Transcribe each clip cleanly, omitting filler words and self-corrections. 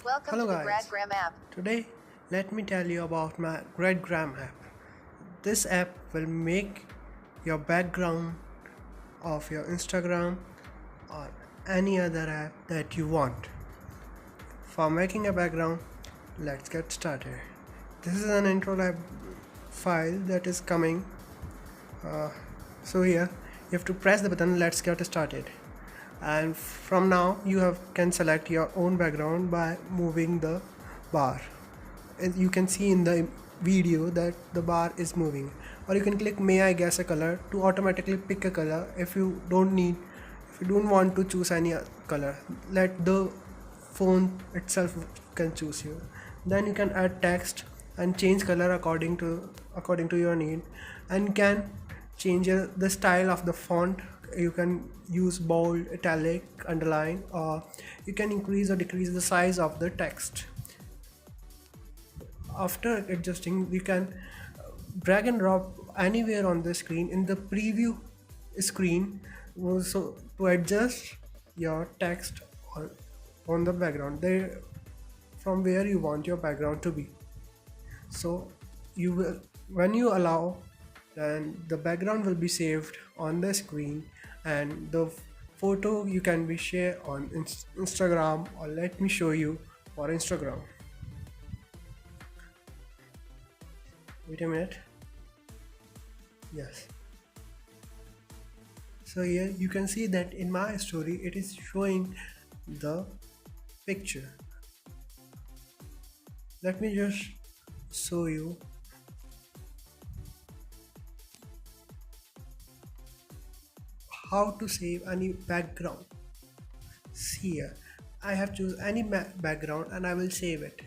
Welcome Hello to the Grad guys, app. today let me tell you about my Grad app. This app will make your background of your Instagram or any other app that you want. For making a background, let's get started. This is an intro lab file that is coming. So here you have to press the button. Let's get started. And from now you can select your own background by moving the bar. As you can see in the video that the bar is moving, or you can click may I guess a color to automatically pick a color. If you don't want to choose any color, let the phone itself can choose you. Then you can add text and change color according to your need, and can change the style of the font. You can use bold, italic, underline, or you can increase or decrease the size of the text. After adjusting, we can drag and drop anywhere on the screen in the preview screen also to adjust your text on the background there from where you want your background to be. So you will, when you allow, then the background will be saved on the screen, and the photo you can be share on Instagram, or let me show you for Instagram. Wait a minute. Yes. So here you can see that in my story it is showing the picture. Let me just show you. How to save any background. See here, I have choose any background and I will save it.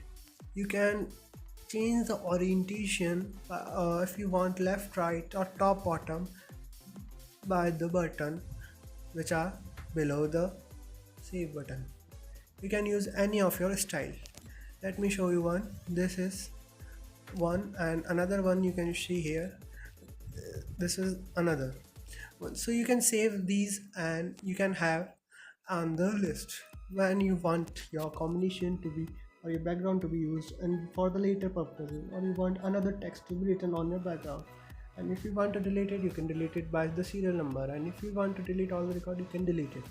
You can change the orientation if you want left, right, or top, bottom by the button which are below the save button. You can use any of your style. Let me show you one. This is one, and another one you can see here. This is another one. So you can save these and you can have on the list when you want your combination to be, or your background to be used and for the later purposes, or you want another text to be written on your background. And if you want to delete it, you can delete it by the serial number, and if you want to delete all the record, you can delete it.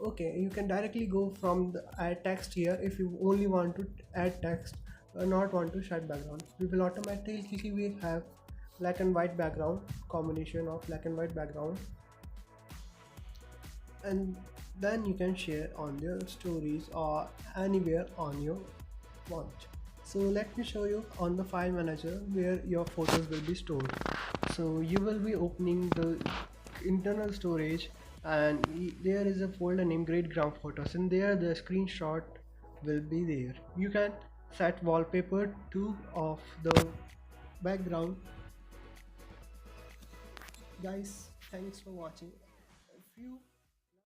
Okay, you can directly go from the add text here. If you only want to add text or not want to shade background, we will automatically have black and white background, combination of black and white background, and then you can share on your stories or anywhere on your want. So let me show you on the file manager where your photos will be stored. So you will be opening the internal storage, and there is a folder named Grade Photos, and there the screenshot will be there. You can set wallpaper to of the background. Guys, thanks for watching. If you